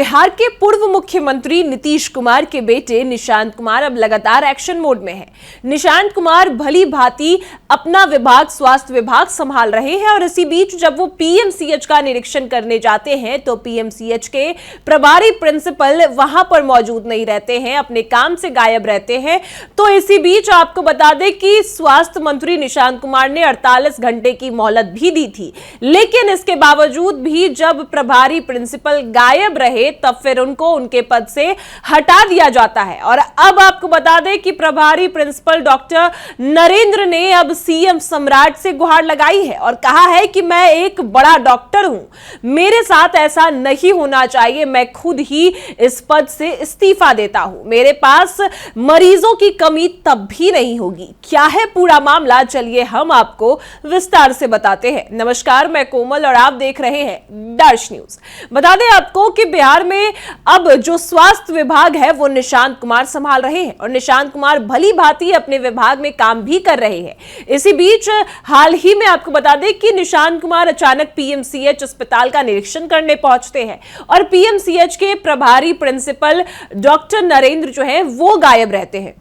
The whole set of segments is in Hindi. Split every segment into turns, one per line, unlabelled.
बिहार के पूर्व मुख्यमंत्री नीतीश कुमार के बेटे निशांत कुमार अब लगातार एक्शन मोड में हैं। निशांत कुमार भली भांति अपना विभाग स्वास्थ्य विभाग संभाल रहे हैं और इसी बीच जब वो पीएमसीएच का निरीक्षण करने जाते हैं तो पीएमसीएच के प्रभारी प्रिंसिपल वहां पर मौजूद नहीं रहते हैं, अपने काम से गायब रहते हैं। तो इसी बीच आपको बता दें कि स्वास्थ्य मंत्री निशांत कुमार ने 48 घंटे की मोहलत भी दी थी, लेकिन इसके बावजूद भी जब प्रभारी प्रिंसिपल गायब रहे तब फिर उनको उनके पद से हटा दिया जाता है। और अब आपको बता दें कि प्रभारी प्रिंसिपल डॉक्टर नरेंद्र ने अब सीएम सम्राट से गुहार लगाई है और कहा है कि मैं एक बड़ा डॉक्टर हूं, मेरे साथ ऐसा नहीं होना चाहिए, मैं खुद ही इस पद से इस्तीफा देता हूं, मेरे पास मरीजों की कमी तब भी नहीं होगी। क्या है पूरा मामला, चलिए हम आपको विस्तार से बताते हैं। नमस्कार, मैं कोमल और आप देख रहे हैं दर्श न्यूज। बता दें आपको कि बिहार में अब जो स्वास्थ्य विभाग है वो निशांत कुमार संभाल रहे हैं और निशांत कुमार भली भांति अपने विभाग में काम भी कर रहे हैं। इसी बीच हाल ही में आपको बता दें कि निशांत कुमार अचानक पीएमसीएच अस्पताल का निरीक्षण करने पहुंचते हैं और पीएमसीएच के प्रभारी प्रिंसिपल डॉक्टर नरेंद्र जो है वो गायब रहते हैं।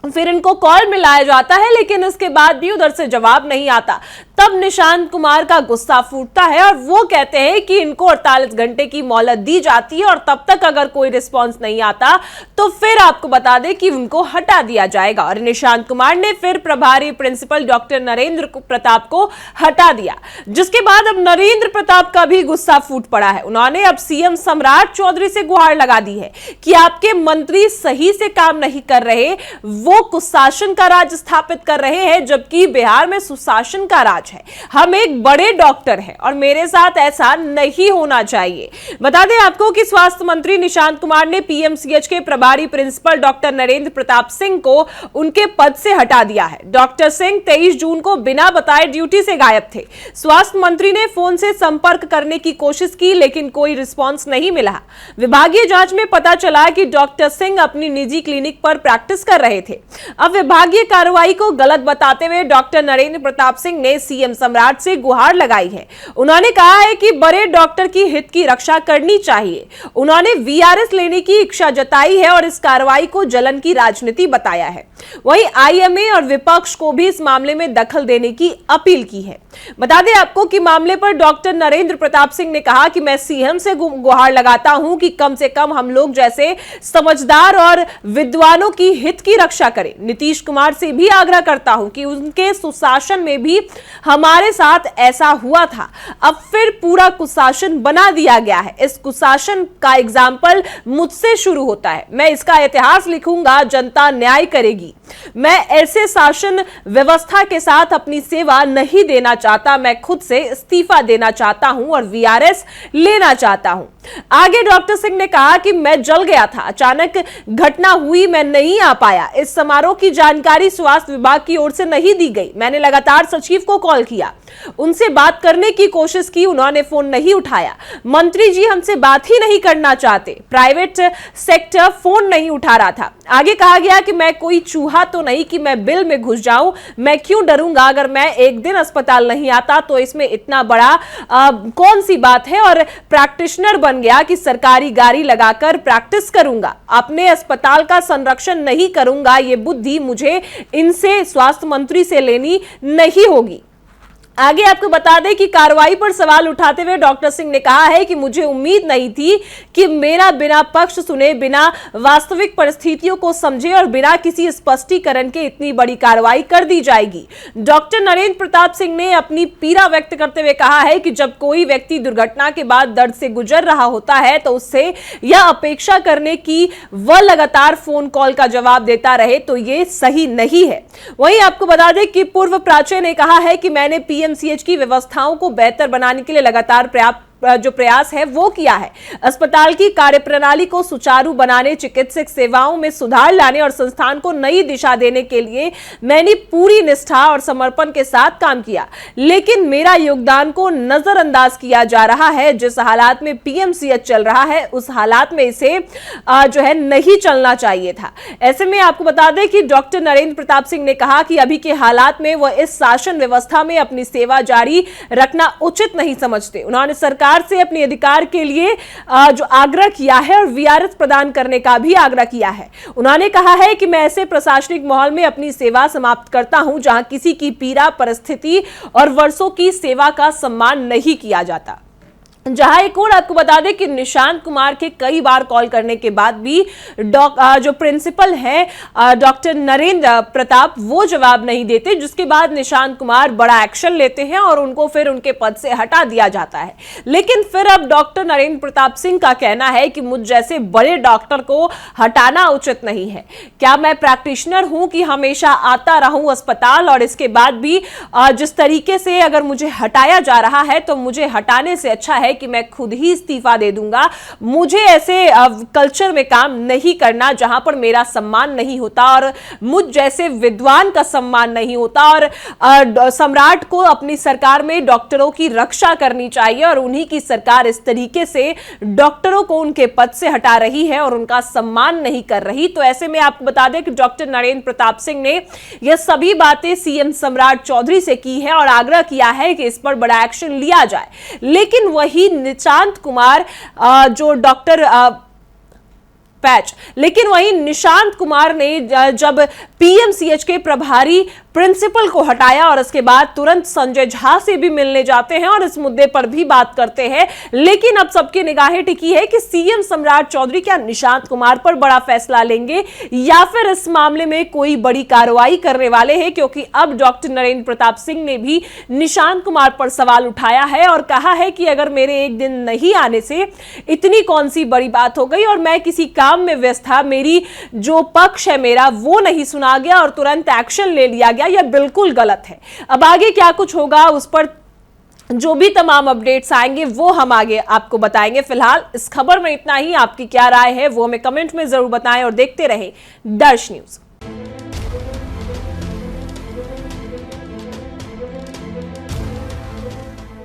फिर इनको कॉल मिलाया जाता है, लेकिन उसके बाद भी उधर से जवाब नहीं आता। तब निशांत कुमार का गुस्सा फूटता है और वो कहते हैं कि इनको 48 घंटे की मोहलत दी जाती है और तब तक अगर कोई रिस्पांस नहीं आता तो फिर आपको बता दें कि उनको हटा दिया जाएगा। और निशांत कुमार ने फिर प्रभारी प्रिंसिपल डॉक्टर नरेंद्र प्रताप को हटा दिया, जिसके बाद अब नरेंद्र प्रताप का भी गुस्सा फूट पड़ा है। उन्होंने अब सीएम सम्राट चौधरी से गुहार लगा दी है कि आपके मंत्री सही से काम नहीं कर रहे, वो कुशासन का राज स्थापित कर रहे हैं, जबकि बिहार में सुशासन का राज है। हम एक बड़े डॉक्टर हैं और मेरे साथ ऐसा नहीं होना चाहिए। बता दें आपको कि स्वास्थ्य मंत्री निशांत कुमार ने पीएमसीएच के प्रभारी प्रिंसिपल डॉक्टर नरेंद्र प्रताप सिंह को उनके पद से हटा दिया है। डॉक्टर सिंह 23 जून को बिना बताए ड्यूटी से गायब थे। स्वास्थ्य मंत्री ने फोन से संपर्क करने की कोशिश की, लेकिन कोई रिस्पांस नहीं मिला। विभागीय जांच में पता चला कि डॉक्टर सिंह अपनी निजी क्लिनिक पर प्रैक्टिस कर रहे थे। अब विभागीय कार्रवाई को गलत बताते हुए डॉक्टर नरेंद्र प्रताप सिंह ने सीएम सम्राट से गुहार लगाई है। उन्होंने कहा है कि बड़े डॉक्टर की हित की रक्षा करनी चाहिए। उन्होंने वीआरएस लेने की इच्छा जताई है और इस कार्रवाई को जलन की राजनीति बताया है। वहीं आईएमए और विपक्ष को भी इस मामले में दखल देने की अपील की है। बता दें आपको कि मामले पर डॉक्टर नरेंद्र प्रताप सिंह ने कहा कि मैं सीएम से गुहार लगाता हूं कि कम से कम हम लोग जैसे समझदार और विद्वानों की हित की रक्षा करें। नीतीश कुमार से भी आग्रह करता हूं कि उनके सुशासन में भी हमारे साथ ऐसा हुआ था, अब फिर पूरा कुशासन बना दिया गया है। इस कुशासन का एग्जाम्पल मुझसे शुरू होता है, मैं इसका इतिहास लिखूंगा, जनता न्याय करेगी। मैं ऐसे शासन व्यवस्था के साथ अपनी सेवा नहीं देना चाहता, मैं खुद से इस्तीफा देना चाहता हूं और वीआरएस लेना चाहता हूं। आगे डॉक्टर सिंह ने कहा कि मैं जल गया था, अचानक घटना हुई, मैं नहीं आ पाया। इस समारोह की जानकारी स्वास्थ्य विभाग की ओर से नहीं दी गई। मैंने लगातार सचिव को कॉल किया, उनसे बात करने की कोशिश की, उन्होंने फोन नहीं उठाया। मंत्री जी हमसे बात ही नहीं करना चाहते, प्राइवेट सेक्टर फोन नहीं उठा रहा था। आगे कहा गया कि मैं कोई चूहा तो नहीं कि मैं बिल में घुस जाऊं, मैं क्यों डरूंगा, अगर मैं एक दिन अस्पताल नहीं आता तो इसमें इतना बड़ा कौन सी बात है। और प्रैक्टिशनर बन गया कि सरकारी गाड़ी लगाकर प्रैक्टिस करूंगा, अपने अस्पताल का संरक्षण नहीं करूंगा। ये बुद्धि मुझे इनसे स्वास्थ्य मंत्री से लेनी नहीं होगी। आगे आपको बता दें कि कार्रवाई पर सवाल उठाते हुए डॉक्टर सिंह ने कहा है कि मुझे उम्मीद नहीं थी कि मेरा बिना पक्ष सुने, बिना वास्तविक परिस्थितियों को समझे और बिना किसी स्पष्टीकरण के इतनी बड़ी कार्रवाई कर दी जाएगी। डॉक्टर नरेंद्र प्रताप सिंह ने अपनी पीड़ा व्यक्त करते हुए कहा है कि जब कोई व्यक्ति दुर्घटना के बाद दर्द से गुजर रहा होता है तो उससे यह अपेक्षा करने की वह लगातार फोन कॉल का जवाब देता रहे तो ये सही नहीं है। वहीं आपको बता दें कि पूर्व प्राचार्य ने कहा है कि मैंने पीएमसीएच की व्यवस्थाओं को बेहतर बनाने के लिए लगातार जो प्रयास है वो किया है। अस्पताल की कार्यप्रणाली को सुचारू बनाने, चिकित्सक सेवाओं में सुधार लाने और संस्थान को नई दिशा देने के लिए मैंने पूरी निष्ठा और समर्पण के साथ काम किया, लेकिन मेरा योगदान को नजरअंदाज किया जा रहा है। जिस हालात में पीएमसीएच चल रहा है उस हालात में इसे जो है नहीं चलना चाहिए था। ऐसे में आपको बता दें कि डॉक्टर नरेंद्र प्रताप सिंह ने कहा कि अभी के हालात में वह इस शासन व्यवस्था में अपनी सेवा जारी रखना उचित नहीं समझते। उन्होंने सरकार सरकार से अपने अधिकार के लिए जो आग्रह किया है और वीआरएस प्रदान करने का भी आग्रह किया है। उन्होंने कहा है कि मैं ऐसे प्रशासनिक माहौल में अपनी सेवा समाप्त करता हूं जहां किसी की पीड़ा, परिस्थिति और वर्षों की सेवा का सम्मान नहीं किया जाता। जहां एक और आपको बता दें कि निशांत कुमार के कई बार कॉल करने के बाद भी जो प्रिंसिपल है डॉक्टर नरेंद्र प्रताप वो जवाब नहीं देते, जिसके बाद निशांत कुमार बड़ा एक्शन लेते हैं और उनको फिर उनके पद से हटा दिया जाता है। लेकिन फिर अब डॉक्टर नरेंद्र प्रताप सिंह का कहना है कि मुझ जैसे बड़े डॉक्टर को हटाना उचित नहीं है। क्या मैं प्रैक्टिशनर हूं कि हमेशा आता रहूं अस्पताल और इसके बाद भी जिस तरीके से अगर मुझे हटाया जा रहा है तो मुझे हटाने से अच्छा है कि मैं खुद ही इस्तीफा दे दूंगा। मुझे ऐसे कल्चर में काम नहीं करना जहां पर मेरा सम्मान नहीं होता और मुझ जैसे विद्वान का सम्मान नहीं होता और सम्राट को अपनी सरकार में डॉक्टरों की रक्षा करनी चाहिए और उन्हीं की सरकार इस तरीके से डॉक्टरों को उनके पद से हटा रही है और उनका सम्मान नहीं कर रही। तो ऐसे में आपको बता दें कि डॉक्टर नरेंद्र प्रताप सिंह ने यह सभी बातें सीएम सम्राट चौधरी से की है और आग्रह किया है कि इस पर बड़ा एक्शन लिया जाए। लेकिन वही निशांत कुमार जो डॉक्टर लेकिन वहीं निशांत कुमार ने जब पीएमसीएच के प्रभारी प्रिंसिपल को हटाया और इसके बाद तुरंत संजय झा से भी मिलने जाते हैं और इस मुद्दे पर भी बात करते हैं। लेकिन अब सबकी निगाहें टिकी है कि सीएम सम्राट चौधरी क्या निशांत कुमार पर बड़ा फैसला लेंगे या फिर इस मामले में कोई बड़ी कार्रवाई करने वाले हैं, क्योंकि अब डॉक्टर नरेंद्र प्रताप सिंह ने भी निशांत कुमार पर सवाल उठाया है और कहा है कि अगर मेरे एक दिन नहीं आने से इतनी कौन सी बड़ी बात हो गई और मैं किसी काम में व्यस्त था, मेरी जो पक्ष है मेरा वो नहीं सुना गया और तुरंत एक्शन ले लिया गया, यह बिल्कुल गलत है। अब आगे क्या कुछ होगा उस पर जो भी तमाम अपडेट्स आएंगे वो हम आगे आपको बताएंगे। फिलहाल इस खबर में इतना ही। आपकी क्या राय है वो हमें कमेंट में जरूर बताएं और देखते रहें दर्श न्यूज।